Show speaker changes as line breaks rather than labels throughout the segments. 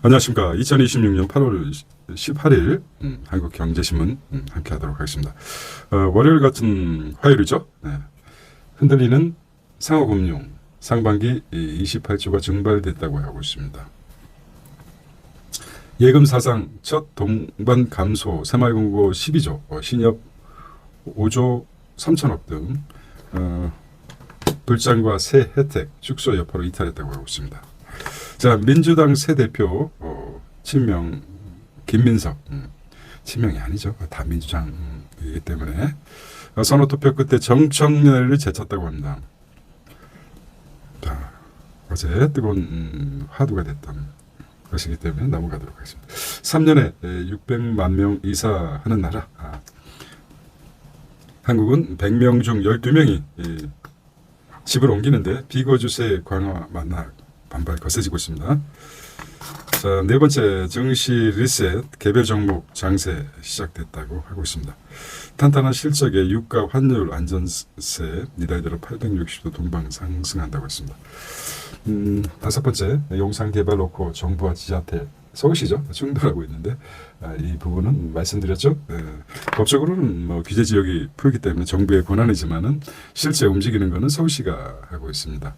안녕하십니까. 2026년 8월 18일 한국경제신문 함께 하도록 하겠습니다. 월요일 같은 화요일이죠. 네. 흔들리는 상호금융 상반기 28조가 증발됐다고 하고 있습니다. 예금 사상 첫 동반 감소 새마을금고 12조, 신협 5조 3천억 등 불장과 새 혜택 축소 여파로 이탈했다고 하고 있습니다. 자, 민주당 새 대표 친명 김민석, 친명이 아니죠. 다 민주당이기 때문에 선거 투표 끝에 정청래를 제쳤다고 합니다. 자, 어제 뜨거운 화두가 됐던 것이기 때문에 넘어가도록 하겠습니다. 3년에 600만 명 이사하는 나라. 한국은 100명 중 12명이 집을 옮기는데 비거주세 강화 만나 반발 거세지고 있습니다. 자, 네 번째 증시 리셋 개별 종목 장세 시작됐다고 하고 있습니다. 탄탄한 실적에 유가 환율 안전세 이달대로 860도 동방 상승한다고 했습니다. 다섯 번째 용산개발 놓고 정부와 지자체 서울시죠 충돌하고 있는데 이 부분은 말씀드렸죠. 법적으로는 뭐 규제 지역이 풀기 때문에 정부의 권한이지만은 실제 움직이는 것은 서울시가 하고 있습니다.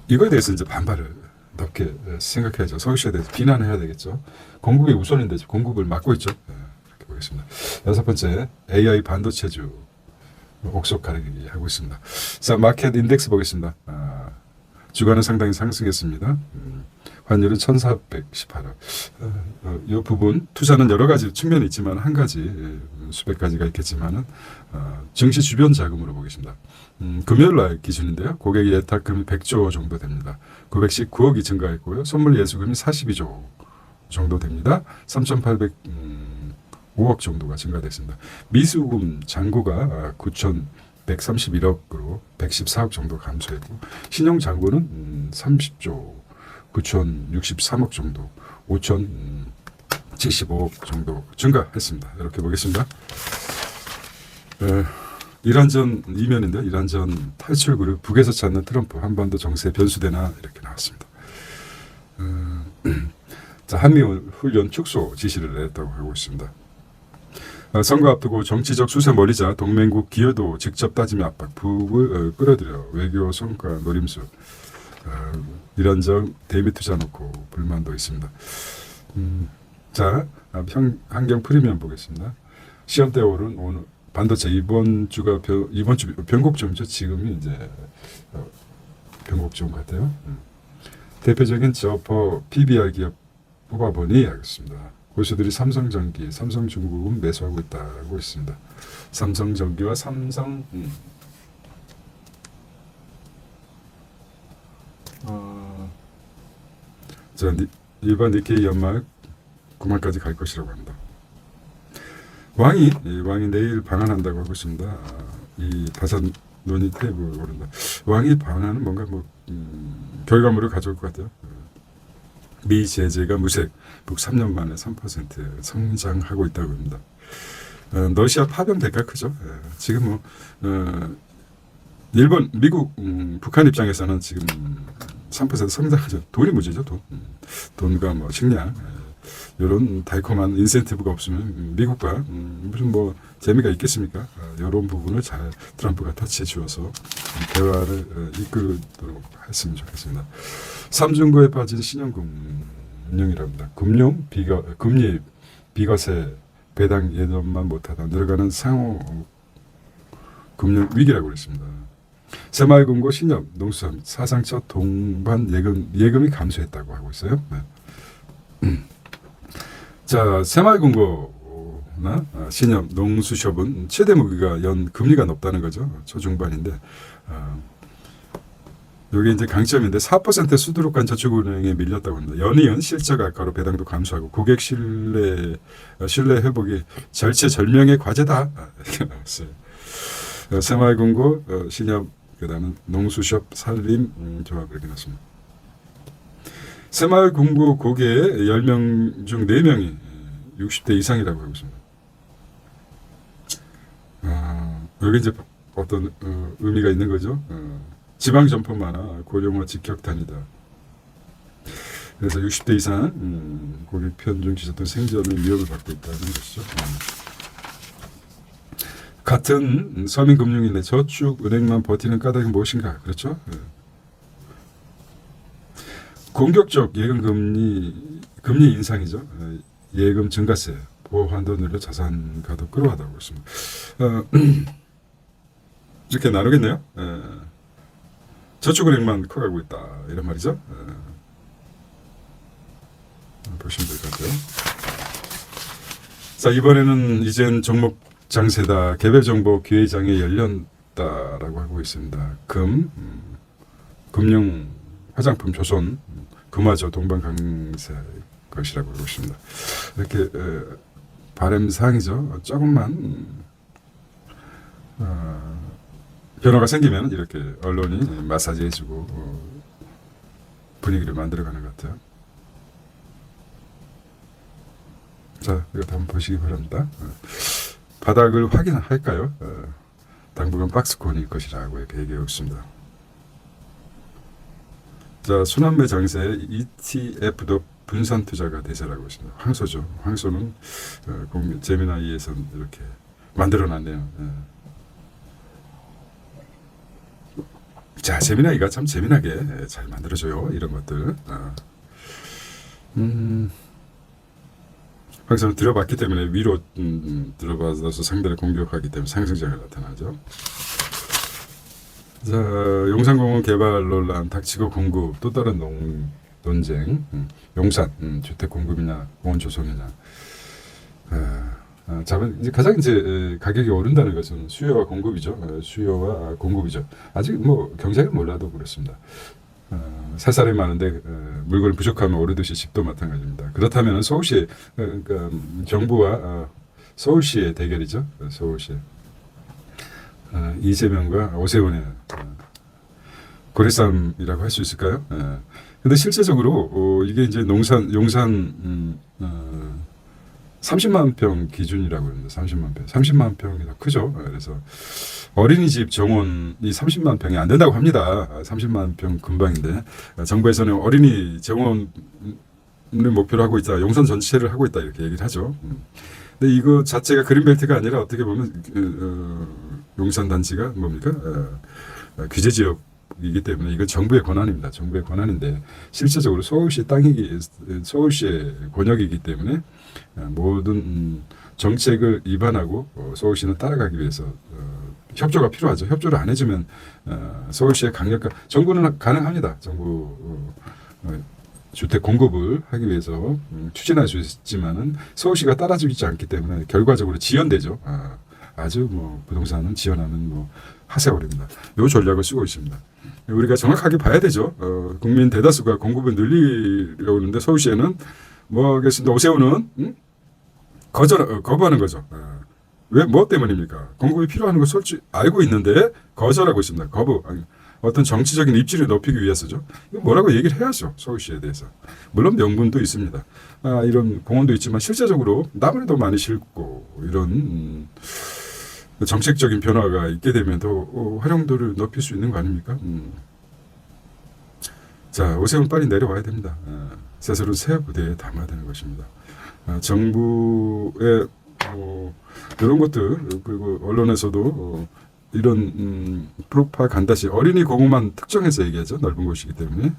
이거에 대해서 이제 반발을 넓게 생각해야죠. 서울시에 대해서 비난해야 되겠죠. 공급이 우선인데 공급을 막고 있죠. 이렇게 보겠습니다. 여섯 번째 AI 반도체주 옥석 가리기 하고 있습니다. 자, 마켓 인덱스 보겠습니다. 주가는 상당히 상승했습니다. 환율은 1418원. 이 부분 투자는 여러 가지 측면이 있지만 한 가지 수백 가지가 있겠지만은 증시 주변 자금으로 보겠습니다. 금요일 날 기준인데요. 고객 예탁금이 100조 정도 됩니다. 919억이 증가했고요. 선물 예수금이 42조 정도 됩니다. 3,805억 정도가 증가됐습니다. 미수금 잔고가 9,131억으로 114억 정도 감소했고 신용 잔고는 30조 9,063억 정도 5,075억 정도 증가했습니다. 이렇게 보겠습니다. 이란전 이면인데요. 이란전 탈출 그룹 북에서 찾는 트럼프 한반도 정세 변수되나 이렇게 나왔습니다. 자, 한미훈련 축소 지시를 냈다고 하고 있습니다. 선거 앞두고 정치적 수세 멀리자 동맹국 기여도 직접 따지며 압박 북을 끌어들여 외교 성과 노림수 이란전 대미 투자 놓고 불만도 있습니다. 자, 환경 프리미엄 보겠습니다. 시험대 오른 오늘 반도체 이번 주 변곡점이죠. 지금이 이제 변곡점 같아요. 대표적인 저퍼 PBR 기업 뽑아보니 알겠습니다. 고수들이 삼성전기, 삼성중공업 매수하고 있다고 있습니다. 삼성전기와 삼성 자, 일반 니케이 연말 9만까지 갈 것이라고 합니다. 왕이 내일 방한한다고 하고 있습니다. 이 다산 논의 테이블 오른다. 왕이 방한은 뭔가 결과물을 가져올 것 같아요. 미 제재가 무색, 북 3년 만에 3% 성장하고 있다고 합니다. 러시아 파병 대가 크죠. 지금 일본, 미국, 북한 입장에서는 지금 3% 성장하죠. 돈이 문제죠. 돈과 식량 이런 달콤한 인센티브가 없으면 미국과 무슨 재미가 있겠습니까? 이런 부분을 잘 트럼프가 터치해 주어서 대화를 이끌도록 했으면 좋겠습니다. 삼중고에 빠진 신용금융이랍니다. 금리 비과세 배당 예전만 못하다 늘어가는 상호 금융 위기라고 그랬습니다. 새마을금고 신협 농수산 사상 첫 동반 예금이 감소했다고 하고 있어요. 네. 자, 새마을금고나 신협 농수협은 최대 무기가 연 금리가 높다는 거죠. 초중반인데 여기 이제 강점인데 4% 수두룩한 저축은행에 밀렸다고 합니다. 연이은 실적 악화로 배당도 감소하고 고객 신뢰 회복이 절체절명의 과제다 이렇게 나왔어요. 새마을금고 신협 그다음에 농수협 산림 조합 이렇게 나왔습니다. 새마을금고 고객 10명 중 4명이 60대 이상이라고 하고 있습니다. 여기 이제 어떤 의미가 있는 거죠. 지방 점포 많아 고령화 직격탄이다. 그래서 60대 이상 고객 편중 지속된 생존의 위협을 받고 있다는 것이죠. 같은 서민금융인데 저축은행만 버티는 까닭이 무엇인가? 그렇죠? 공격적 예금 금리 인상이죠. 예금 증가세, 보호한도 늘려 자산가도 끌어가다고 있습니다. 이렇게 나누겠네요. 저축은행만 커가고 있다 이런 말이죠. 보시면 될 것 같아요. 자, 이번에는 이젠 종목 장세다. 개별 정보 기회장에 열렸다라고 하고 있습니다. 금융 화장품 조선 금화조 동방강세 것이라고 하고 있습니다. 이렇게 바람 사항이죠. 조금만 변화가 생기면 이렇게 언론이 마사지해주고 분위기를 만들어가는 것 같아요. 자, 이거 한번 보시기 바랍니다. 바닥을 확인할까요? 당분간 박스권일 것이라고 이렇게 얘기하고 있습니다. 자, 순환매 장세 ETF도 분산 투자가 대세라고 있습니다. 황소죠. 황소는 제미나이에서 이렇게 만들어놨네요. 자, 제미나이가 참 재미나게 잘 만들어줘요. 이런 것들. 항상 들어봤기 때문에 위로 들어봐서 상대를 공격하기 때문에 상승장이 나타나죠. 자, 용산공원 개발 논란 닥치고 공급 또 다른 논쟁. 용산 주택 공급이냐 공원 조성이냐. 이제 가장 이제 가격이 오른다는 것은 수요와 공급이죠. 수요와 공급이죠. 아직 뭐 경쟁을 몰라도 그렇습니다. 살 사람이 많은데 물건이 부족하면 오르듯이 집도 마찬가지입니다. 그렇다면 서울시 그러니까 정부와 서울시의 대결이죠. 서울시 이재명과 오세훈의 고래싸움이라고 할 수 있을까요? 근데 실제적으로 이게 이제 용산 30만 평 기준이라고 합니다. 30만 평이 더 크죠. 그래서 어린이집 정원이 30만 평이 안 된다고 합니다. 30만 평 금방인데 정부에서는 어린이 정원을 목표로 하고 있다. 용산 전체를 하고 있다 이렇게 얘기를 하죠. 근데 이거 자체가 그린벨트가 아니라 어떻게 보면 용산 단지가 뭡니까? 규제 지역이기 때문에 이건 정부의 권한입니다. 정부의 권한인데 실질적으로 서울시 땅이기 서울시의 권역이기 때문에 모든 정책을 위반하고 서울시는 따라가기 위해서 협조가 필요하죠. 협조를 안 해주면 서울시의 강력한 정부는 가능합니다. 정부 주택 공급을 하기 위해서 추진할 수 있지만은 서울시가 따라주지 않기 때문에 결과적으로 지연되죠. 아주 뭐 부동산은 지연하는 뭐 하세월입니다. 이 전략을 쓰고 있습니다. 우리가 정확하게 봐야 되죠. 국민 대다수가 공급을 늘리려고 하는데 서울시에는 뭐 하겠습니다. 오세훈은 거부하는 거죠. 왜 뭐 때문입니까? 공급이 필요한 걸 솔직히 알고 있는데 거절하고 있습니다. 어떤 정치적인 입지를 높이기 위해서죠. 이거 뭐라고 얘기를 해야죠. 서울시에 대해서. 물론 명분도 있습니다. 이런 공원도 있지만 실제적으로 나무를 더 많이 심고 이런 정책적인 변화가 있게 되면 더 활용도를 높일 수 있는 거 아닙니까? 자, 오세훈 빨리 내려와야 됩니다. 스스로 새 부대에 담아야 되는 것입니다. 정부의 이런 것들 그리고 언론에서도 이런 프로파간다시 어린이 공원만 특정해서 얘기하죠. 넓은 곳이기 때문에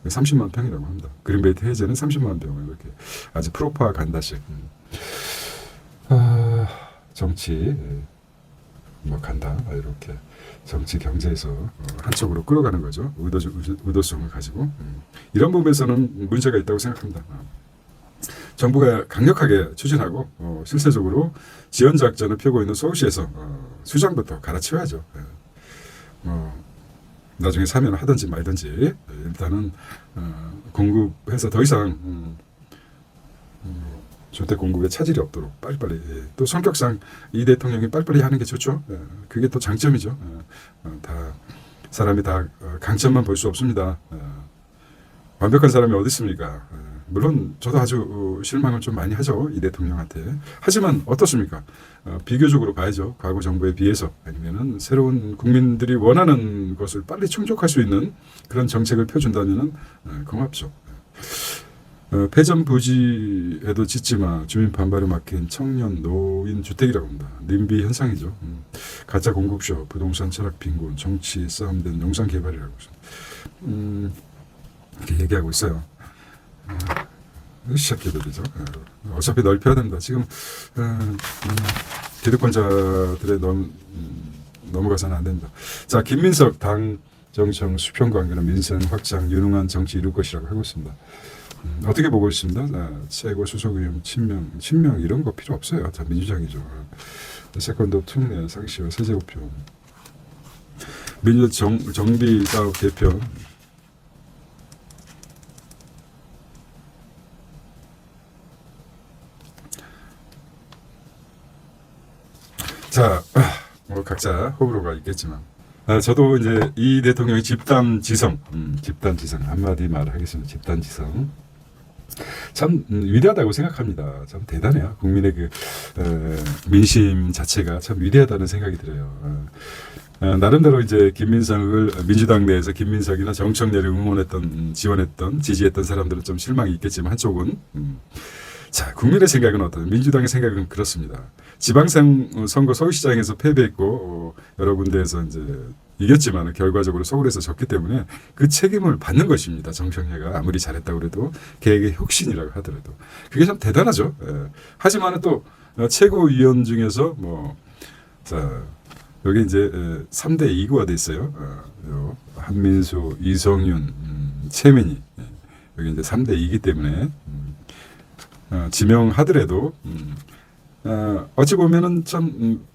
30만 평이라고 합니다. 그린벨트 해제는 30만 평을 이렇게 아주 프로파간다식 정치 뭐 간다 이렇게 정치 경제에서 한쪽으로 끌어가는 거죠. 의도성을 가지고 이런 부분에서는 문제가 있다고 생각합니다. 정부가 강력하게 추진하고 실질적으로 지원 작전을 펴고 있는 서울시에서 수장부터 갈아치워야죠. 나중에 사면 하든지 말든지 일단은 공급해서 더 이상 주택 공급에 차질이 없도록 빨리빨리 또 성격상 이 대통령이 빨리빨리 하는 게 좋죠. 그게 또 장점이죠. 사람이 다 강점만 볼 수 없습니다. 완벽한 사람이 어디 있습니까? 물론 저도 아주 실망을 좀 많이 하죠. 이 대통령한테. 하지만 어떻습니까? 비교적으로 봐야죠. 과거 정부에 비해서 아니면은 새로운 국민들이 원하는 것을 빨리 충족할 수 있는 그런 정책을 펴준다면은 고맙죠. 폐점 부지에도 짓지마 주민 반발에 막힌 청년 노인 주택이라고 합니다. 님비 현상이죠. 가짜 공급쇼, 부동산 철학 빈곤, 정치 싸움된 용산 개발이라고 이렇게 얘기하고 있어요. 시작해버리죠. 어차피 넓혀야 됩니다. 지금 기득권자들의 넘어가서는 안 됩니다. 자, 김민석 당 정청 수평 관계는 민생 확장 유능한 정치 이룰 것이라고 하고 있습니다. 어떻게 보고 있습니다. 최고 수석 의원 친명 이런 거 필요 없어요. 다 민주당이죠. 세컨드 특례 상시와 세제우표 민주당 정비 사업 개편 자, 뭐 각자 호불호가 있겠지만 저도 이제 이 대통령의 집단지성 한마디 말하겠습니다. 집단지성 참 위대하다고 생각합니다. 참 대단해요. 국민의 그 민심 자체가 참 위대하다는 생각이 들어요. 나름대로 이제 김민석을 민주당 내에서 김민석이나 정청래를 응원했던, 지원했던, 지지했던 사람들은 좀 실망이 있겠지만 한쪽은 자, 국민의 생각은 어떤? 민주당의 생각은 그렇습니다. 지방선거 서울시장에서 패배했고 여러 군데에서 이제 이겼지만 결과적으로 서울에서 졌기 때문에 그 책임을 받는 것입니다. 정청래가 아무리 잘했다고 그래도 계획의 혁신이라고 하더라도 그게 참 대단하죠. 하지만 또 최고위원 중에서 자 여기 이제 3대 2구가 돼 있어요. 한민수, 이성윤, 최민희 여기 이제 3대 2이기 때문에 지명하더라도 어찌 보면은 참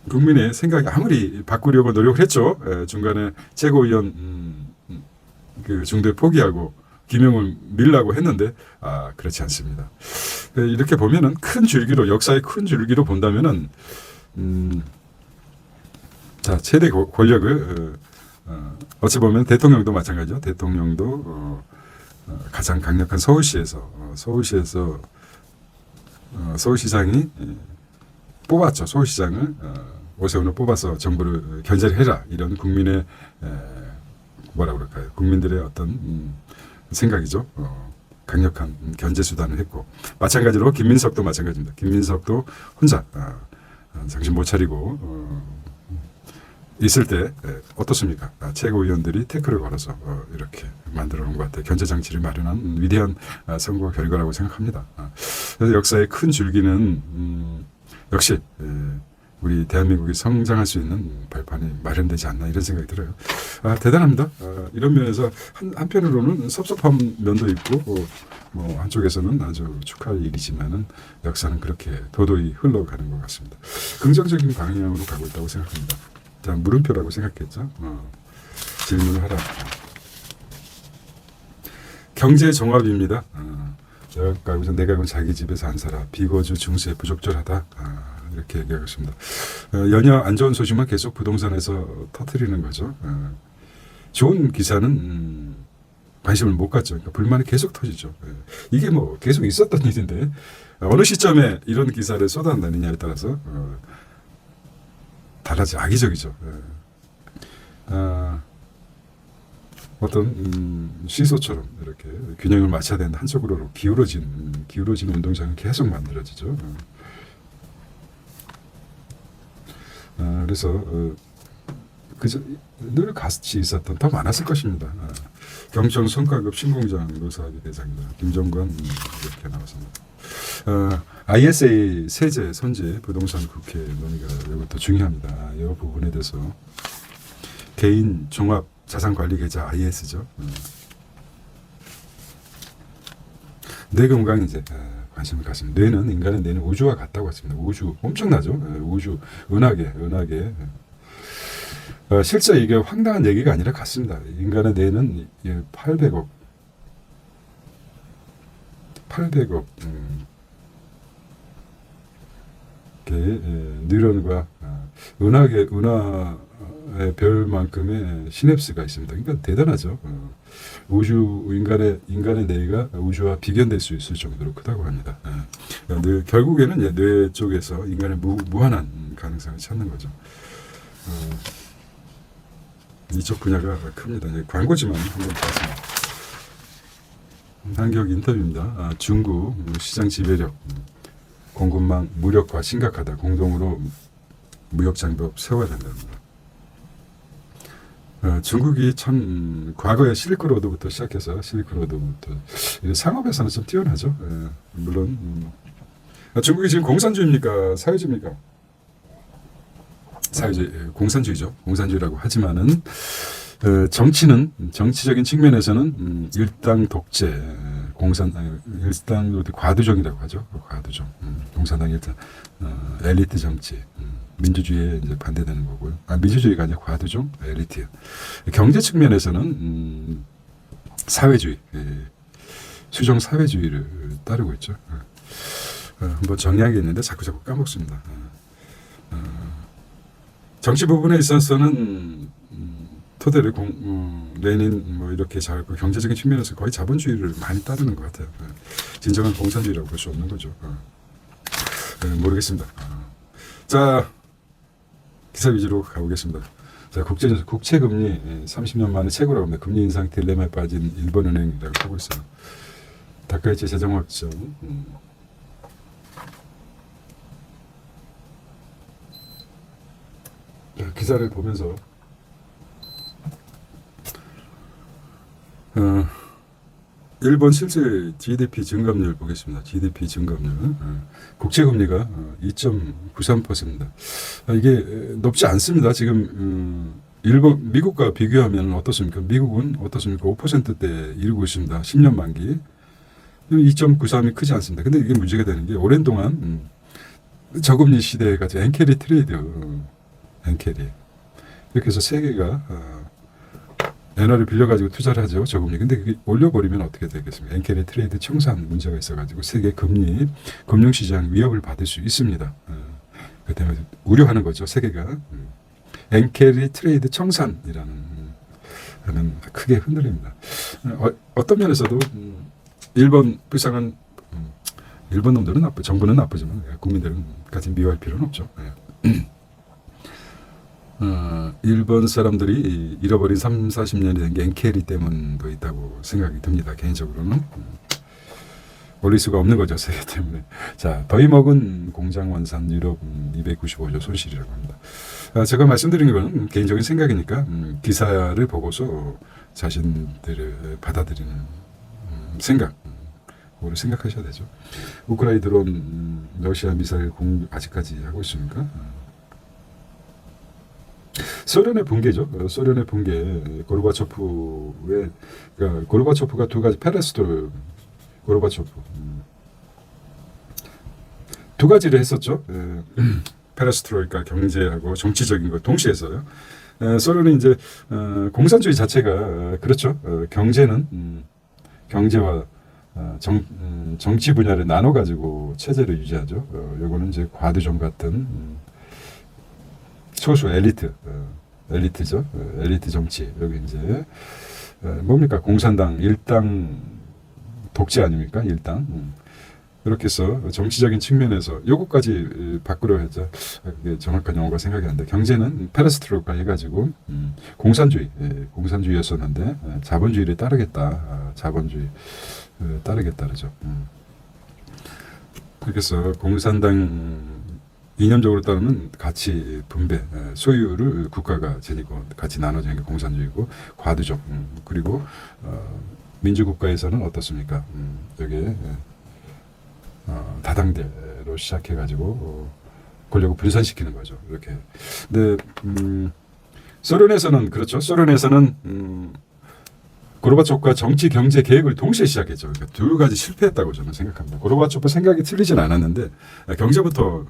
국민의 생각이 아무리 바꾸려고 노력을 했죠. 중간에 최고위원 그 중도에 포기하고 김영을 밀라고 했는데 그렇지 않습니다. 이렇게 보면은 큰 줄기로 역사의 큰 줄기로 본다면은 자 최대 권력을 어찌 보면 대통령도 마찬가지죠. 대통령도 가장 강력한 서울시에서 서울시장이 뽑았죠. 서울시장을 오세훈을 뽑아서 정부를 견제해라 이런 국민의 뭐라 그럴까요? 국민들의 어떤 생각이죠. 강력한 견제 수단을 했고 마찬가지로 김민석도 마찬가지입니다. 김민석도 혼자 정신 못 차리고 있을 때 어떻습니까? 최고위원들이 태클을 걸어서 이렇게 만들어 놓은 것 같아요. 견제 장치를 마련한 위대한 선거 결과라고 생각합니다. 그래서 역사의 큰 줄기는 역시 우리 대한민국이 성장할 수 있는 발판이 마련되지 않나 이런 생각이 들어요. 대단합니다. 이런 면에서 한편으로는 섭섭한 면도 있고 뭐 한쪽에서는 아주 축하할 일이지만은 역사는 그렇게 도도히 흘러가는 것 같습니다. 긍정적인 방향으로 가고 있다고 생각합니다. 자, 물음표라고 생각했죠. 질문을 하라. 경제 종합입니다. 내가 자기 집에서 안 살아. 비거주 증세 부적절하다. 이렇게 얘기하고 있습니다. 연여 안 좋은 소식만 계속 부동산에서 터뜨리는 거죠. 좋은 기사는 관심을 못 갖죠. 그러니까 불만이 계속 터지죠. 이게 뭐 계속 있었던 일인데 어느 시점에 이런 기사를 쏟아내느냐에 따라서 달라지 악의적이죠. 어떤 시소처럼 이렇게 균형을 맞춰야 되는 한쪽으로 기울어진 운동장이 계속 만들어지죠. 그래서 그저 늘 같이 있었던 더 많았을 것입니다. 경청 성과급 신공장 노사합의 대상이다. 김정관 이렇게 나왔습니다. ISA 세제 선제 부동산 국회 논의가 이것도 중요합니다. 이 부분에 대해서 개인 종합 자산관리 계좌 IS죠. 뇌 건강 이제 관심을 갖습니다. 인간의 뇌는 우주와 같다고 했습니다. 우주 엄청나죠. 우주 은하계. 실제 이게 황당한 얘기가 아니라 같습니다. 인간의 뇌는 800억 개의 뉴런과 은하의 별만큼의 시냅스가 있습니다. 그러니까 대단하죠. 인간의 뇌가 우주와 비견될 수 있을 정도로 크다고 합니다. 결국에는 뇌 쪽에서 인간의 무한한 가능성을 찾는 거죠. 이쪽 분야가 큽니다. 광고지만 한번 봤습니다. 한국 인터뷰입니다. 중국 시장 지배력, 공급망 무력화 심각하다. 공동으로 무역 장벽 세워야 된답니다. 중국이 참 과거에 실크로드부터 시작해서 실크로드부터 상업에서는 좀 뛰어나죠. 물론 중국이 지금 공산주의입니까? 사회주의입니까? 사회주의, 공산주의죠. 공산주의라고 하지만은 정치는 정치적인 측면에서는 일당 독재, 일당 과두종이라고 하죠. 과두종, 공산당 일당 엘리트 정치. 민주주의에 이제 반대되는 거고요. 민주주의가 아니라 과두종, 엘리트. 경제 측면에서는 사회주의, 수정 사회주의를 따르고 있죠. 한번 정리한 게 있는데 자꾸 까먹습니다. 정치 부분에 있어서는 토대를 레닌 뭐 이렇게 잡고 경제적인 측면에서 거의 자본주의를 많이 따르는 것 같아요. 진정한 공산주의라고 볼 수 없는 거죠. 모르겠습니다. 자. 기사 위주로 가보겠습니다. 자, 국채 금리 30년 만에 최고라고 합니다. 금리 인상 딜레마에 빠진 일본은행이라고 하고 있어요. 다카이치 재정 확정. 기사를 보면서 일본 실질 GDP 증감률 보겠습니다. GDP 증감률. 국채금리가 2.93%입니다. 이게 높지 않습니다. 지금 미국과 비교하면 어떻습니까? 미국은 어떻습니까? 5%대 이루고 있습니다. 10년 만기. 2.93이 크지 않습니다. 근데 이게 문제가 되는 게 오랜 동안 저금리 시대가 엔캐리 트레이드, 엔캐리. 이렇게 해서 세계가 엔화를 빌려가지고 투자를 하죠. 저금리. 근데 그게 올려버리면 어떻게 되겠습니까? 엔캐리 트레이드 청산 문제가 있어가지고 세계 금리, 금융시장 위협을 받을 수 있습니다. 그 때문에 우려하는 거죠. 세계가. 엔캐리 트레이드 청산이라는 하는 크게 흔들립니다. 어떤 면에서도 일본 불쌍한 일본 놈들은 정부는 나쁘지만 국민들은까지 미워할 필요는 없죠. 일본 사람들이 잃어버린 3, 40년이 된 게 엔캐리 때문도 있다고 생각이 듭니다. 개인적으로는. 올릴 수가 없는 거죠. 세계 때문에. 자, 더위 먹은 공장 원산 유럽 295조 손실이라고 합니다. 제가 말씀드린 건 개인적인 생각이니까 기사를 보고서 자신들을 받아들이는 생각, 그거를 생각하셔야 되죠. 우크라이나 드론 러시아 미사일 공격 아직까지 하고 있습니까? 소련의 붕괴죠. 소련의 붕괴, 고르바초프의, 그러니까 고르바초프가 두 가지, 페레스트로, 고르바초프. 두 가지를 했었죠. 페레스트로이카 경제하고 정치적인 거 동시에 했어요. 소련은 이제, 공산주의 자체가, 그렇죠. 경제는, 경제와 정치 분야를 나눠가지고 체제를 유지하죠. 요거는 이제 과두종 같은, 소수 엘리트죠. 엘리트 정치. 여기 이제 뭡니까? 공산당 일당 독재 아닙니까? 일당. 이렇게 해서 정치적인 측면에서 요거까지 바꾸려 했죠. 그게 정확한 용어가 생각이 안 나. 경제는 페레스트로이카 해가지고 공산주의였었는데 자본주의를 따르겠다. 자본주의 따르겠다 그러죠. 그렇게 해서 공산당 이념적으로 따르면 가치 분배, 소유를 국가가 지니고 같이 나눠지는 게 공산주의고 과두적. 그리고 민주국가에서는 어떻습니까? 여기에 다당제로 시작해가지고 권력을 분산시키는 거죠. 이렇게. 근데 소련에서는 그렇죠. 소련에서는 고르바초프가 정치 경제 계획을 동시에 시작했죠. 그러니까 두 가지 실패했다고 저는 생각합니다. 고르바초프 생각이 틀리진 않았는데 경제부터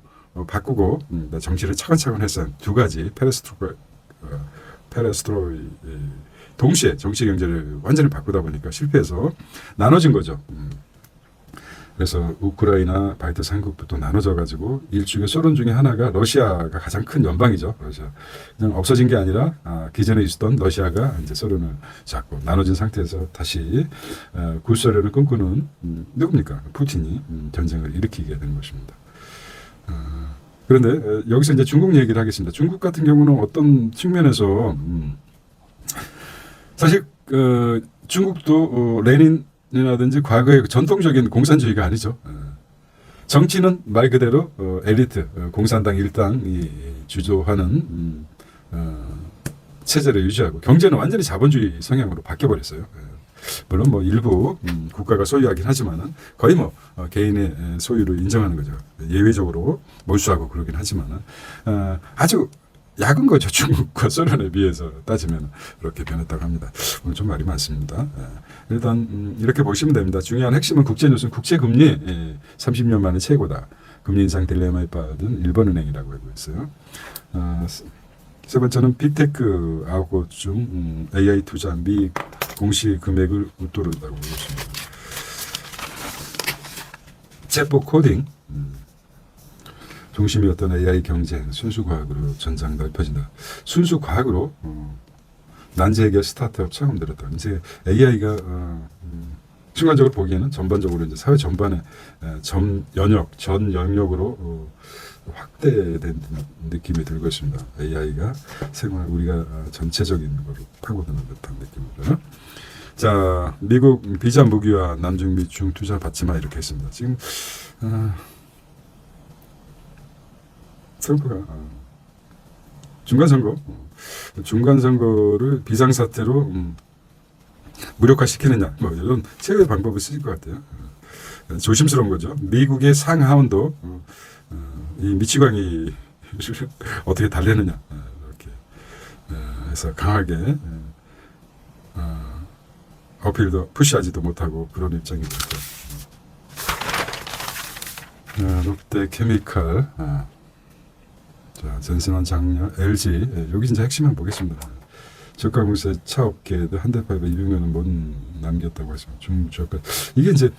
바꾸고 정치를 차근차근 해서 두 가지 페레스트로이 동시에 정치 경제를 완전히 바꾸다 보니까 실패해서 나눠진 거죠. 그래서 우크라이나 발트 3국도 또 나눠져 가지고 일종의 소련 중에 하나가 러시아가 가장 큰 연방이죠. 러시아 그냥 없어진 게 아니라 기존에 있었던 러시아가 이제 소련을 잡고 나눠진 상태에서 다시 구소련을 꿈꾸는 누굽니까? 푸틴이 전쟁을 일으키게 되는 것입니다. 그런데 여기서 이제 중국 얘기를 하겠습니다. 중국 같은 경우는 어떤 측면에서 사실 중국도 레닌 정치인이라든지 과거의 전통적인 공산주의가 아니죠. 정치는 말 그대로 엘리트, 공산당 일당이 주도하는 체제를 유지하고 경제는 완전히 자본주의 성향으로 바뀌어버렸어요. 물론 뭐 일부 국가가 소유하긴 하지만은 거의 뭐 개인의 소유를 인정하는 거죠. 예외적으로 몰수하고 그러긴 하지만은 아주 약은 거죠. 중국과 소련에 비해서 따지면 그렇게 변했다고 합니다. 오늘 좀 말이 많습니다. 일단 이렇게 보시면 됩니다. 중요한 핵심은 국제뉴스는 국제금리 30년 만에 최고다. 금리 인상 딜레마에 빠진 일본은행이라고 하고 있어요. 세 번째는 빅테크 아웃 중 AI 투자 미 공시 금액을 웃도른다고 보겠습니다. 챗봇 코딩 중심이었던 AI 경쟁 순수 과학으로 전장 넓혀진다. 순수 과학으로 난제 해결 스타트업 처음 들었다. 이제 AI가 순간적으로 보기에는 전반적으로 이제 사회 전반의 전 영역으로 확대된 느낌이 들고 있습니다. AI가 생활 우리가 전체적인 거로 파고드는 듯한 느낌으로. 자, 미국 비자 무기화 남중 미중 투자 받지 마 이렇게 했습니다. 지금 트럼프가 중간 선거를 비상사태로 무력화시키느냐 뭐 이런 최후의 방법을 쓰실 것 같아요. 조심스러운 거죠. 미국의 상하원도 이 미치광이 어떻게 달래느냐 이렇게 해서 강하게 어필도 푸시하지도 못하고 그런 입장이 됐죠. 롯데케미칼 자, 전신환 장려 LG 여기 진짜 핵심만 보겠습니다. 저가 공세 차업계도 한대 파이브 200년은 못 남겼다고 했습니다. 중저가 이게 이제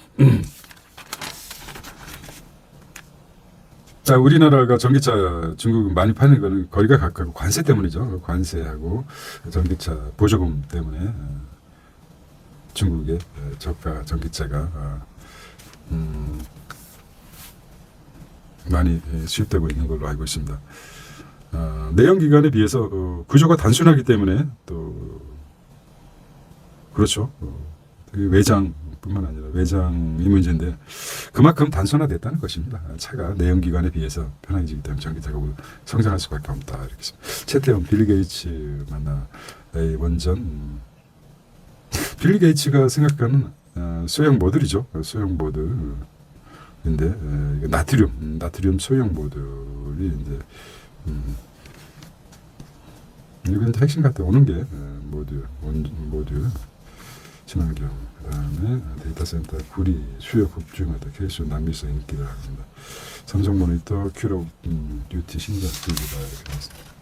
자, 우리나라가 전기차 중국 많이 파는 거는 거리가 가깝고 관세 때문이죠. 관세하고 전기차 보조금 때문에 중국의 저가 전기차가 많이 수입되고 있는 걸로 알고 있습니다. 내연기관에 비해서 구조가 단순하기 때문에 또 그렇죠. 외장뿐만 아니라 외장이 문제인데 그만큼 단순화됐다는 것입니다. 차가 내연기관에 비해서 편해지기 때문에 전기차가 성장할 수밖에 없다. 이렇게 최태원 빌리 게이츠 만나 원전 빌리 게이츠가 생각하는 소형 모듈이죠. 소형 모듈인데 나트륨 소형 모듈이 이제 이건 핵심 같아 오는 게 모듈 친환경 그다음에 데이터 센터 구리 수요 급증하다 케이스 남미성 인기를 합니다. 삼성 모니터 큐로 듀티 신장 스튜디오가 이렇게 나왔습니다.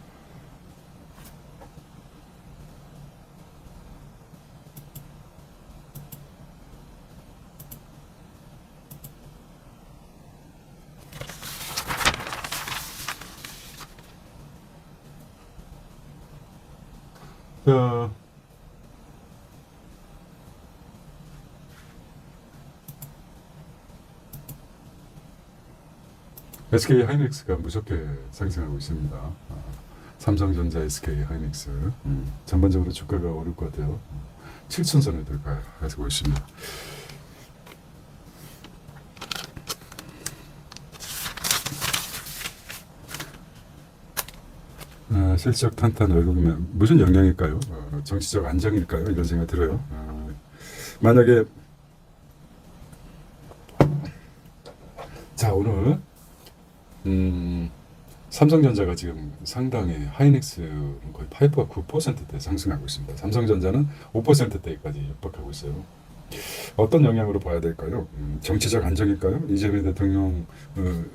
SK 하이닉스가 무섭게 상승하고 있습니다. 삼성전자, SK 하이닉스 전반적으로 주가가 오를 것 같아요. 7,000선에 들어가고 있습니다. 실적 탄탄 월급이면 무슨 영향일까요? 정치적 안정일까요? 이런 생각이 들어요. 만약에 자 오늘 삼성전자가 지금 상당히 하이닉스는 거의 8.9%대 상승하고 있습니다. 삼성전자는 5%대까지 육박하고 있어요. 어떤 영향으로 봐야 될까요? 정치적 안정일까요? 이재명 대통령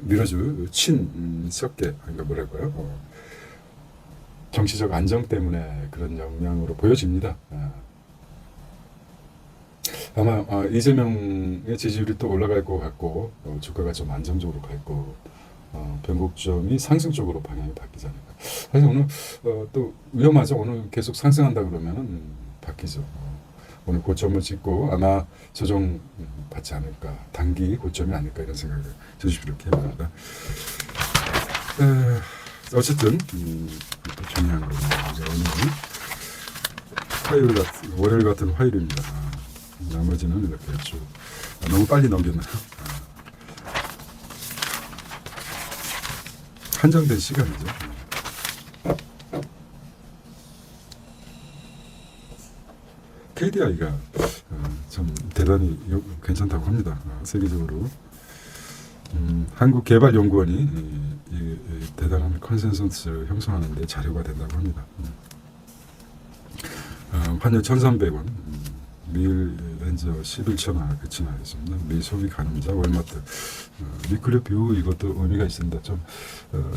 밀어줄 친석계 그러니까 뭐랄까요? 정치적 안정 때문에 그런 영향으로 보여집니다. 아마 이재명의 지지율이 또 올라갈 것 같고 주가가 좀 안정적으로 갈 거. 변곡점이 상승 쪽으로 방향이 바뀌지 않을까. 사실 오늘 또 위험하죠. 오늘 계속 상승한다 그러면은 바뀌죠. 오늘 고점을 찍고 아마 조정 받지 않을까. 단기 고점이 아닐까 이런 생각을 조심스럽게 해봅니다. 어쨌든 중요한 건 오늘 화요일 같은 월요일 같은 화요일입니다. 나머지는 이렇게 쭉. 너무 빨리 넘겼나요? 한정된 시간이죠. KDI가 좀 대단히 괜찮다고 합니다. 세계적으로 한국개발연구원이 이 대단한 컨센서스를 형성하는 데 자료가 된다고 합니다. 환율 1,300원, 미일 렌저 11,000원 그치나 있습니다. 미 소비 가늠자 월마트 위클리 뷰 이것도 의미가 있습니다. 좀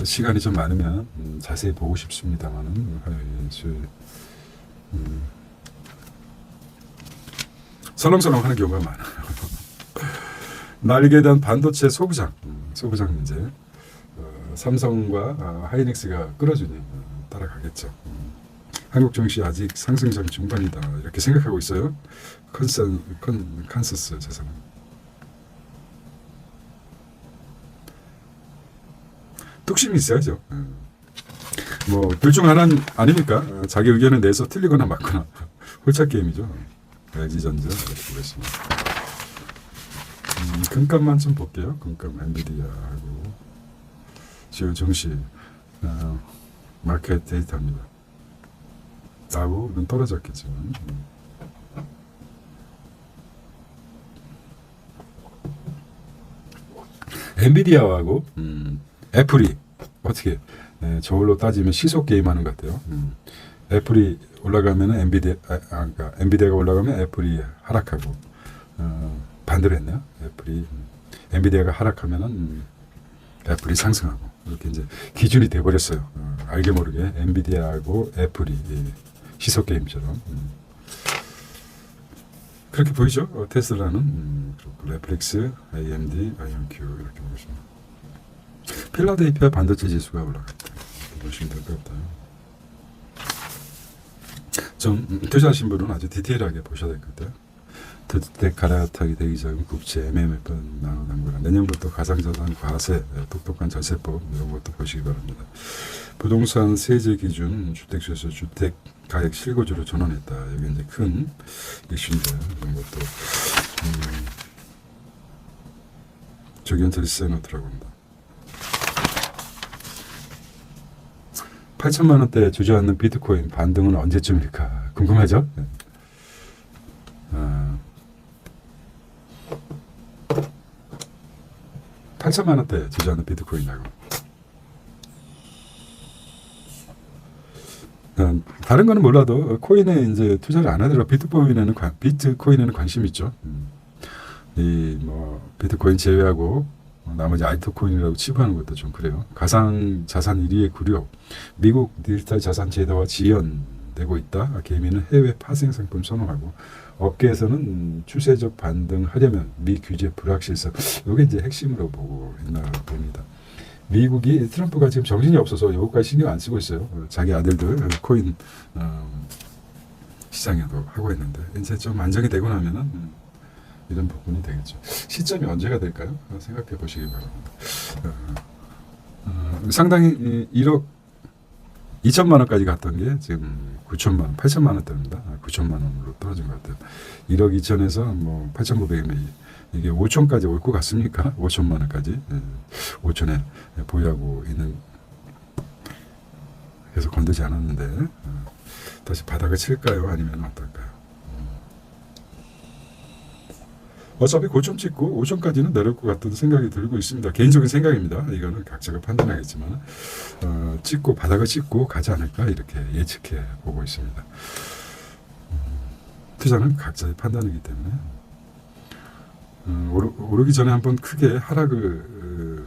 시간이 좀 많으면 자세히 보고 싶습니다만은 화요일 설렁설렁 하는 경우가 많아요. 날개에 대한 반도체 소부장 이제 삼성과 하이닉스가 끌어주니 따라가겠죠. 한국 증시 아직 상승장 중반이다 이렇게 생각하고 있어요. 칸서스 재산은 뚝심이 있어야죠. 뭐 둘 중 하나는 아닙니까? 자기 의견을 내서 틀리거나 맞거나 홀짝 게임이죠. LG전자 이렇게 보겠습니다. 금값만 좀 볼게요. 금값 엔비디아하고 주요 증시 마켓 데이터입니다. 다우는 떨어졌겠지만 엔비디아하고 애플이 어떻게 저울로 따지면 시속 게임하는 것 같아요. 애플이 올라가면 그러니까 엔비디아가 올라가면 애플이 하락하고 반대로 했네요. 애플이 엔비디아가 하락하면은 애플이 상승하고 이렇게 이제 기준이 돼 버렸어요. 알게 모르게 엔비디아하고 애플이 시속 게임처럼 그렇게 보이죠. 테슬라는 넷플릭스, AMD, IonQ 이렇게 보시면 필라델피아 반도체 지수가 올라갔다. 이렇게 보시면 될 것 같아요. 좀 투자하신 분은 아주 디테일하게 보셔야 될 것 같아요. 주택 갈아타기 되기 전 국채, MMF 나눠당구나 내년부터 가상자산 과세, 똑똑한 전세법 이런 것도 보시기 바랍니다. 부동산 세제 기준 주택수에서 주택 가액 실거주로 전환했다. 여기 이제 큰 이슈인데 이런 것도 적연철세 놓더라고 합니다. 8천만 원대 주저앉는 비트코인 반등은 언제쯤일까 궁금하죠? 네. 8천만 원대 주저앉는 비트코인이라고. 다른 거는 몰라도 코인에 이제 투자를 안 하더라도 비트코인에는 관심 있죠. 이 뭐 비트코인 제외하고 나머지 알트코인이라고 치부하는 것도 좀 그래요. 가상 자산 1위의 구력, 미국 디지털 자산 제도와 지연되고 있다. 개미는 해외 파생 상품 선호하고 업계에서는 추세적 반등하려면 미 규제 불확실성. 이게 이제 핵심으로 보고 있나 봅니다. 미국이 트럼프가 지금 정신이 없어서 이것까지 신경 안 쓰고 있어요. 자기 아들들 코인 시장에도 하고 있는데 이제 좀 안정이 되고 나면은 이런 부분이 되겠죠. 시점이 언제가 될까요? 생각해 보시기 바랍니다. 상당히 1억 2천만 원까지 갔던 게 지금 9천만 원, 8천만 원대입니다. 9천만 원으로 떨어진 것 같아요. 1억 2천에서 뭐 8,900이면 이게 5천까지 올 것 같습니까? 5천만 원까지 5천에 보유하고 있는 계속 건들지 않았는데 다시 바닥을 칠까요? 아니면 어떨까요? 어차피 고점 찍고 5천까지는 내려올 것 같은 생각이 들고 있습니다. 개인적인 생각입니다. 이거는 각자가 판단하겠지만 찍고 바닥을 찍고 가지 않을까 이렇게 예측해 보고 있습니다. 투자는 각자의 판단이기 때문에 오르기 전에 한번 크게 하락을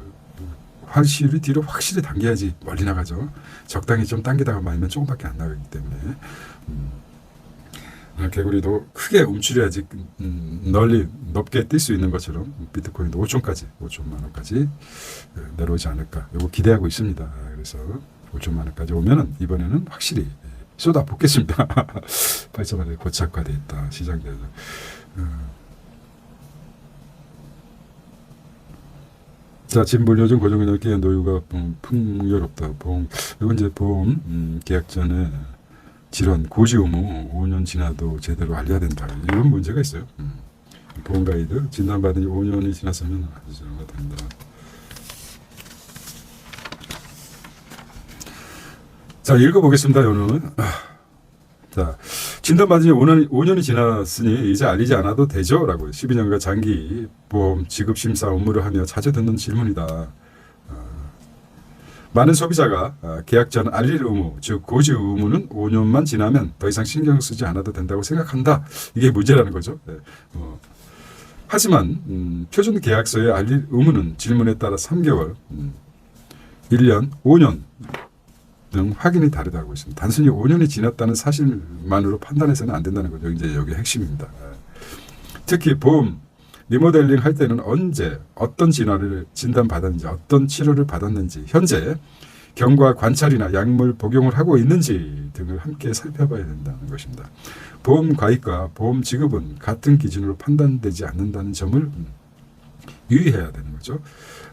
활시율이 뒤로 확실히 당겨야지 멀리 나가죠. 적당히 좀 당기다가 말면 조금밖에 안 나가기 때문에 개구리도 크게 움츠려야지 높게 뛸 수 있는 것처럼 비트코인도 5천만 원까지 내려오지 않을까. 이거 기대하고 있습니다. 그래서 5천만 원까지 오면은 이번에는 확실히 쏟아붓겠습니다. 8천만 원에 고착화돼 있다. 시장에서. 자, 진보 요즘 고정연합기관 노유가 풍요롭다. 이건 이제 보험 계약 전에 질환 고지 의무 5년 지나도 제대로 알려야 된다. 이런 문제가 있어요. 보험 가이드 진단받은 지 5년이 지났으면 알려야 된다. 자, 읽어보겠습니다. 요는 자, 진단받은 지 5년이 지났으니 이제 알리지 않아도 되죠? 라고 12년간 장기 보험 지급 심사 업무를 하며 자주 듣는 질문이다. 많은 소비자가 계약 전 알릴 의무, 즉 고지 의무는 5년만 지나면 더 이상 신경 쓰지 않아도 된다고 생각한다. 이게 문제라는 거죠. 네. 하지만 표준 계약서에 알릴 의무는 질문에 따라 3개월, 1년, 5년 등 확인이 다르다고 있습니다. 단순히 5년이 지났다는 사실만으로 판단해서는 안 된다는 거죠. 이제 여기 핵심입니다. 특히 보험 리모델링 할 때는 언제 어떤 진화를 진단받았는지 어떤 치료를 받았는지 현재 경과 관찰이나 약물 복용을 하고 있는지 등을 함께 살펴봐야 된다는 것입니다. 보험 가입과 보험 지급은 같은 기준으로 판단되지 않는다는 점을 유의해야 되는 거죠.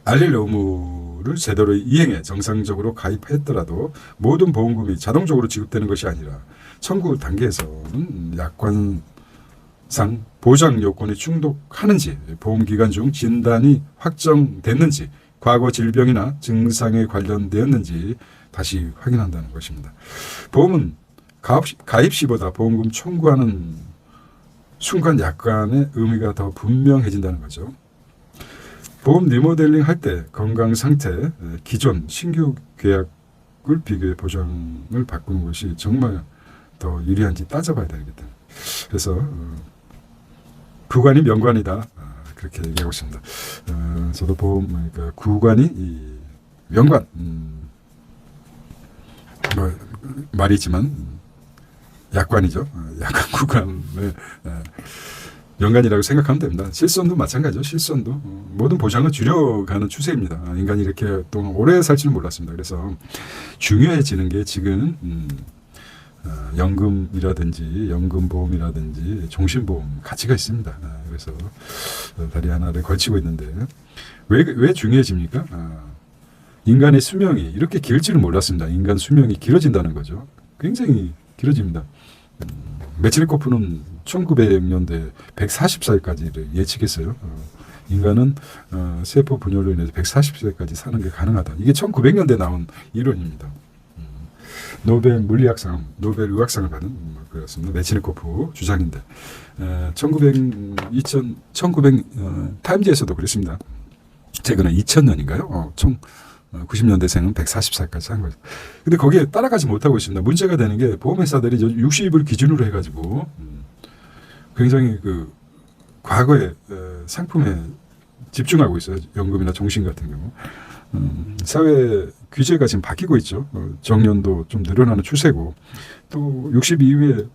알릴 의무를 제대로 이행해 정상적으로 가입했더라도 모든 보험금이 자동적으로 지급되는 것이 아니라 청구 단계에서는 약관상 보장 요건에 충족하는지 보험 기간 중 진단이 확정됐는지 과거 질병이나 증상에 관련되었는지 다시 확인한다는 것입니다. 보험은 가입 시보다 보험금 청구하는 순간 약관의 의미가 더 분명해진다는 거죠. 보험 리모델링 할 때 건강 상태, 기존 신규 계약을 비교해 보장을 바꾸는 것이 정말 더 유리한지 따져봐야 되겠다. 그래서 구간이 명관이다. 그렇게 얘기하고 있습니다. 저도 보험 그러니까 구간이 이 명관 뭐 말이지만 약관이죠. 약관 구간을 명관이라고 생각하면 됩니다. 실손도 마찬가지죠. 실손도 모든 보장을 줄여가는 추세입니다. 인간이 이렇게 또 오래 살 줄은 몰랐습니다. 그래서 중요해지는 게 지금 연금이라든지 연금보험이라든지 종신보험 가치가 있습니다. 그래서 다리 하나를 걸치고 있는데 왜 중요해집니까? 인간의 수명이 이렇게 길지를 몰랐습니다. 인간 수명이 길어진다는 거죠. 굉장히 길어집니다. 메치리코프는 1900년대 140살까지를 예측했어요. 인간은 세포 분열로 인해서 140세까지 사는 게 가능하다. 이게 1900년대 나온 이론입니다. 노벨 물리학상, 노벨 의학상을 받은 그렇습니다. 메치리코프 주장인데 1900 타임즈에서도 그랬습니다. 최근에 2000년인가요? 90년대생은 140살까지 한 거죠. 근데 거기에 따라가지 못하고 있습니다. 문제가 되는 게 보험회사들이 60을 기준으로 해가지고 굉장히 그 과거의 상품에 집중하고 있어요. 연금이나 종신 같은 경우. 사회 규제가 지금 바뀌고 있죠. 정년도 좀 늘어나는 추세고 또 60 이후에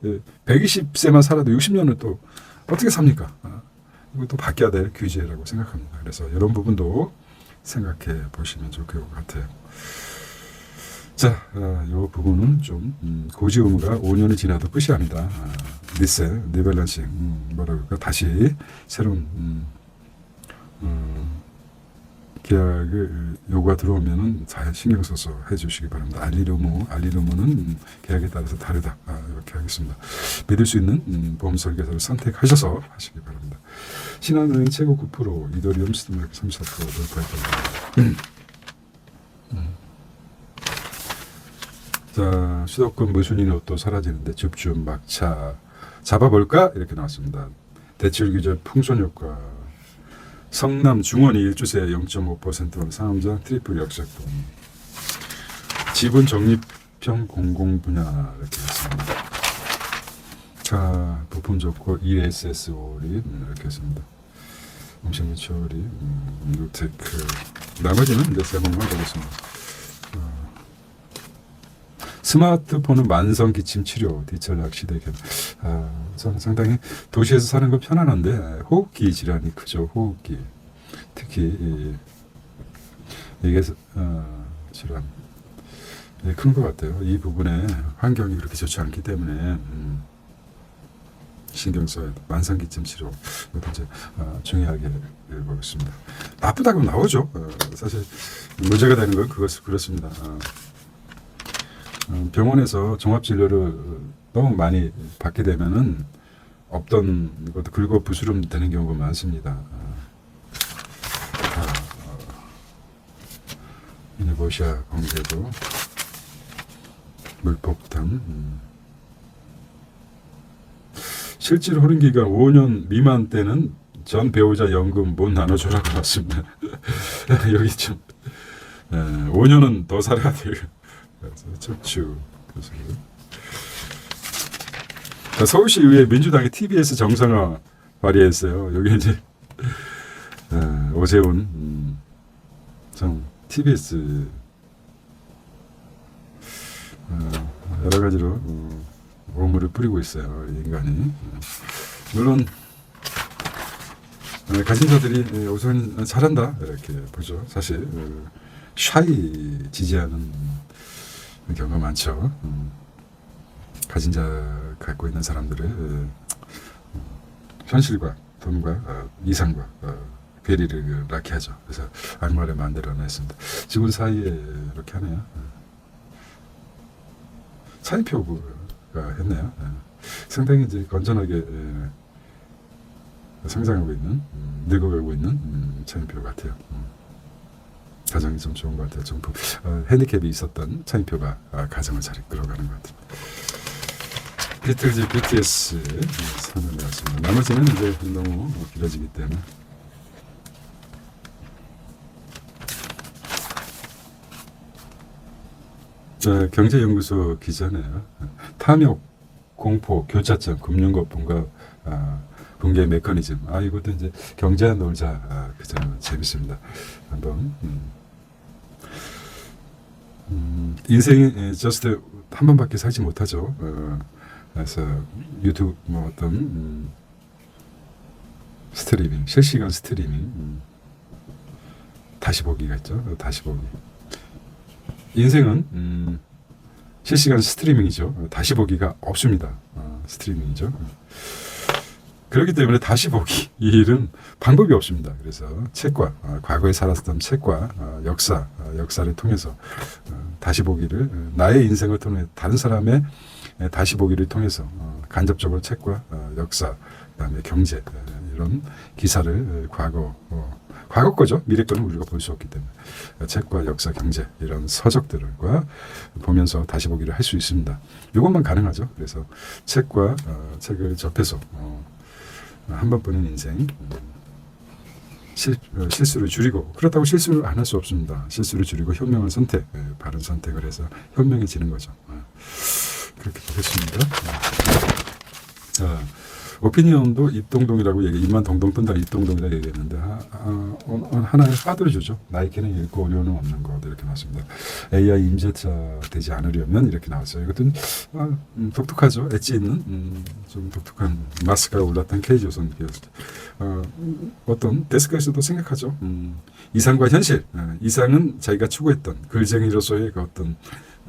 120세만 살아도 60년을 또 어떻게 삽니까? 이것도 바뀌어야 될 규제라고 생각합니다. 그래서 이런 부분도 생각해 보시면 좋을 것 같아요. 자, 이 부분은 좀 고지 의무가 5년이 지나도 끝이 아니다. 리밸런싱 뭐라 그럴까 다시 새로운 계약을 요구가 들어오면은 잘 신경 써서 해주시기 바랍니다. 알릴 의무는 계약에 따라서 다르다. 이렇게 하겠습니다. 믿을 수 있는 보험 설계사를 선택하셔서 하시기 바랍니다. 신한은행 최고 9%, 이더리움 스팀마켓 34% 돌파했답니다. 자, 수도권 무순위 노또 사라지는데 줍줍 막차 잡아볼까? 이렇게 나왔습니다. 대출 규제 풍선 효과. 성남 중원이 일주세 0.5%만 상암장 트리플 역세권. 지분 적립형 공공분야 이렇게 했습니다. 자, 부품 좋고 ESS 올인 이렇게 했습니다. 음식물 처리, 뉴테크. 나머지는 이제 세 번만 보겠습니다. 스마트폰은 만성 기침 치료, 디철락 시대견. 상당히 도시에서 사는 건 편안한데 호흡기 질환이 크죠. 호흡기. 특히 이게 질환 큰 것 같아요. 이 부분에 환경이 그렇게 좋지 않기 때문에 신경 써야 돼. 만성 기침 치료 이것도 이제 중요하게 보겠습니다. 나쁘다고 나오죠. 사실 문제가 되는 건 그렇습니다. 병원에서 종합진료를 너무 많이 받게 되면은 없던 것도 긁어 부스럼 되는 경우가 많습니다. 유니버시아 공개도 물폭탄. 실질 호른 기간 5년 미만 때는 전 배우자 연금 못 나눠주라고 나왔습니다. 여기 좀 5년은 더 살아야 돼요. 척추 교수님. 서울시의회 민주당의 TBS 정상화 발의했어요. 여기 이제 오세훈 정 TBS 여러 가지로 오물을 뿌리고 있어요. 이 인간이. 물론 가진 자들이 오세훈 잘한다 이렇게 보죠. 사실 샤이 지지하는 경우가 많죠. 가진 자 갖고 있는 사람들의 현실과 돈과 이상과 괴리를 낳게 하죠. 그래서 악마를 만들어냈습니다. 지구 사이에 이렇게 하네요. 차인표가 했네요. 상당히 이제 건전하게 성장하고 있는, 늙어가고 있는 차인표 같아요. 가정이 좀 좋은 것 같아요. 좀 핸디캡이 있었던 차인표가 가정을 잘 이끌어가는 것 같아요. 비틀즈 BTS 선을 내었습니다. 나머지는 이제 너무 길어지기 때문에. 경제연구소 기자네요. 탐욕, 공포, 교차점, 금융거품과 붕괴 메커니즘. 이것도 이제 경제와 놀자. 그죠? 재밌습니다. 한번. 인생이 저스트 한 번밖에 살지 못하죠. 그래서 유튜브 뭐 어떤 스트리밍, 실시간 스트리밍 다시 보기가 있죠. 다시 보기. 인생은 실시간 스트리밍이죠. 다시 보기가 없습니다. 스트리밍이죠. 그렇기 때문에 다시 보기 이 일은 방법이 없습니다. 그래서 책과 과거에 살았던 책과 역사를 통해서 다시 보기를 나의 인생을 통해 다른 사람의 다시 보기를 통해서 간접적으로 책과 역사 그다음에 경제 이런 기사를 과거 거죠. 미래 거는 우리가 볼 수 없기 때문에 책과 역사, 경제 이런 서적들과 보면서 다시 보기를 할 수 있습니다. 이것만 가능하죠. 그래서 책과 책을 접해서 한 번 보는 인생 실수를 줄이고 그렇다고 실수를 안 할 수 없습니다. 실수를 줄이고 현명한 선택, 바른 선택을 해서 현명해지는 거죠. 그렇게 보겠습니다. 오피니언도 입동동이라고 입만 동동 뜬다 입동동이라고 얘기했는데 하나의 화두를 주죠. 나이키는 읽고 어려움은 없는 것 이렇게 나왔습니다. AI 임대차 되지 않으려면 이렇게 나왔어요. 이것도 독특하죠. 엣지 있는 좀 독특한 마스크가 올랐던 K조선 기업. 어떤 데스크에서도 생각하죠. 이상과 현실. 이상은 자기가 추구했던 글쟁이로서의 그 어떤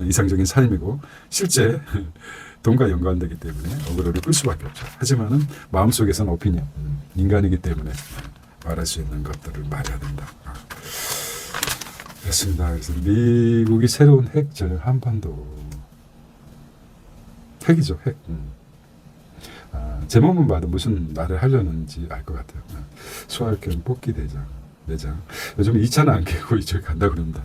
이상적인 삶이고 실제 돈과 연관되기 때문에 어그로를 끌 수밖에 없죠. 하지만은 마음속에서는 오피니언, 인간이기 때문에 말할 수 있는 것들을 말해야 된다. 그렇습니다. 그래서 미국이 새로운 핵 전략 한반도 핵이죠, 핵. 제목만 봐도 무슨 말을 하려는지 알 것 같아요. 소활경 뽑기 내장. 요즘 2차는 안 깨고 이쪽에 간다 그럽니다.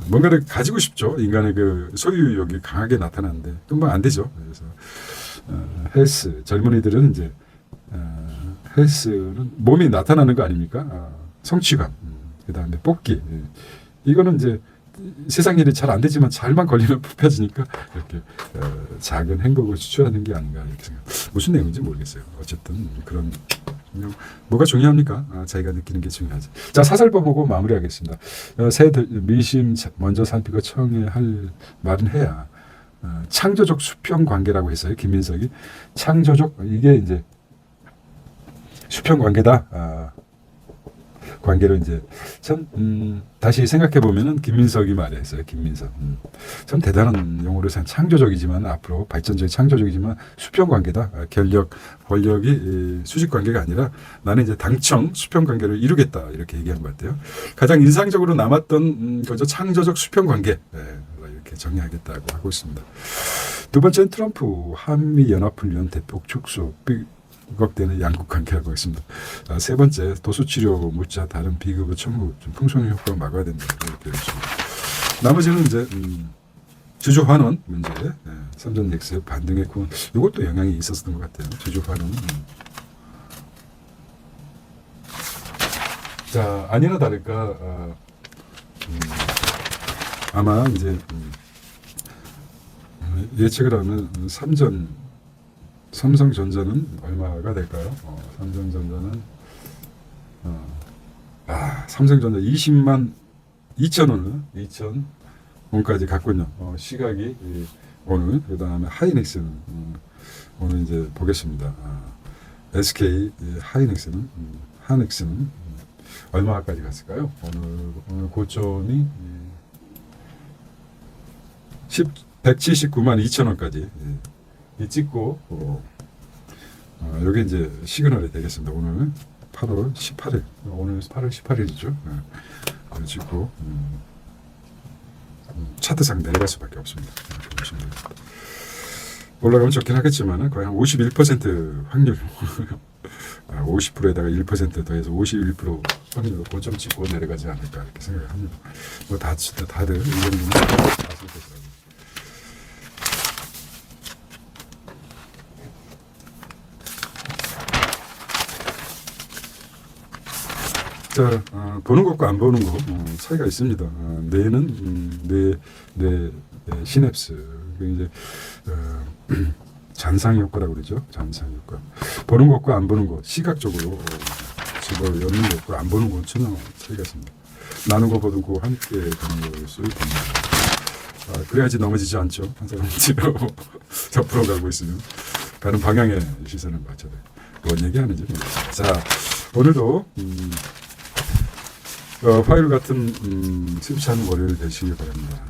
뭔가를 가지고 싶죠. 인간의 그 소유욕이 강하게 나타나는데 금방 안 되죠. 그래서 헬스 젊은이들은 이제 헬스는 몸이 나타나는 거 아닙니까? 성취감, 그다음에 뽑기. 이거는 이제 세상 일이 잘 안 되지만 잘만 걸리면 뽑혀지니까 이렇게 작은 행복을 추구하는 게 아닌가 이렇게 생각. 무슨 내용인지 모르겠어요. 어쨌든 그런. 뭐가 중요합니까? 자기가 느끼는 게 중요하지. 자, 사설보 보고 마무리하겠습니다. 새 미심 먼저 살피고 청해할 말은 해야. 창조적 수평 관계라고 했어요. 김민석이. 창조적, 이게 이제 수평 관계다. 관계로 이제 참 다시 생각해 보면은 김민석이 말했어요. 김민석. 참 대단한 용어로 창조적이지만 앞으로 발전적인 창조적이지만 수평 관계다. 권력이 수직 관계가 아니라 나는 이제 당청 수평 관계를 이루겠다 이렇게 얘기한 것 같아요. 가장 인상적으로 남았던 거죠. 창조적 수평 관계. 이렇게 이렇게 정리하겠다고 하고 있습니다. 두 번째는 트럼프 한미연합훈련 대폭 축소 비극되는 양국 관계라고 했습니다. 세 번째 도수치료 물자 다른 비급여 첨부 풍선 효과 막아야 된다 이렇게 했습니다. 나머지는 이제 주주 환원 문제, 삼전 넥스 반등의 군 이것도 영향이 있었던 것 같아요. 주주 환원. 자, 아니나 다를까 아마 이제 예측을 하면 삼성전자는 얼마가 될까요? 삼성전자는 삼성전자 20만 2천 원을 2천 원까지 갔군요. 시각이 오늘 그다음에 하이닉스는 오늘 이제 보겠습니다. SK 하이닉스는 하이닉스는 얼마까지 갔을까요? 오늘 고점이 179만 2천 원까지 찍고 여기 이제 시그널이 되겠습니다. 오늘 8월 18일 오늘 8월 18일이죠. 찍고 차트상 내려갈 수밖에 없습니다. 보시면 됩니다. 올라가면 좋긴 하겠지만 거의 한 51% 확률 50%에다가 1% 더해서 51% 확률로 고점 찍고 내려가지 않을까 이렇게 생각합니다. 뭐 다들 이 정도는 아실 것이라고. 자, 보는 것과 안 보는 것 차이가 있습니다. 뇌는 뇌 시냅스 이제 잔상 효과라고 그러죠. 잔상 효과. 보는 것과 안 보는 것 시각적으로 집을 여는 것과 안 보는 것 전혀 차이가 있습니다. 나는 거 보는 거 함께 가는 것을 봅니다. 그래야지 넘어지지 않죠. 한 사람 뒤로 옆으로 가고 있으면 가는 방향에 시선을 맞춰야 돼요. 뭔 얘기하는지 모르겠어요. 자, 오늘도 화요일 같은 쉽지 않은 월요일 되시길 바랍니다.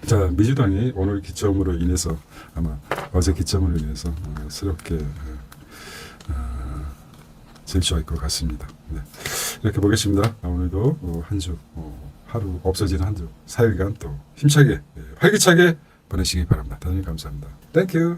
자, 민주당이 오늘 기점으로 인해서 아마 어제 기점으로 인해서 새롭게 질주할 것 같습니다. 네. 이렇게 보겠습니다. 오늘도 한 주 하루 없어지는 한 주 4일간 또 힘차게 활기차게 보내시기 바랍니다. 대단히 감사합니다. 땡큐.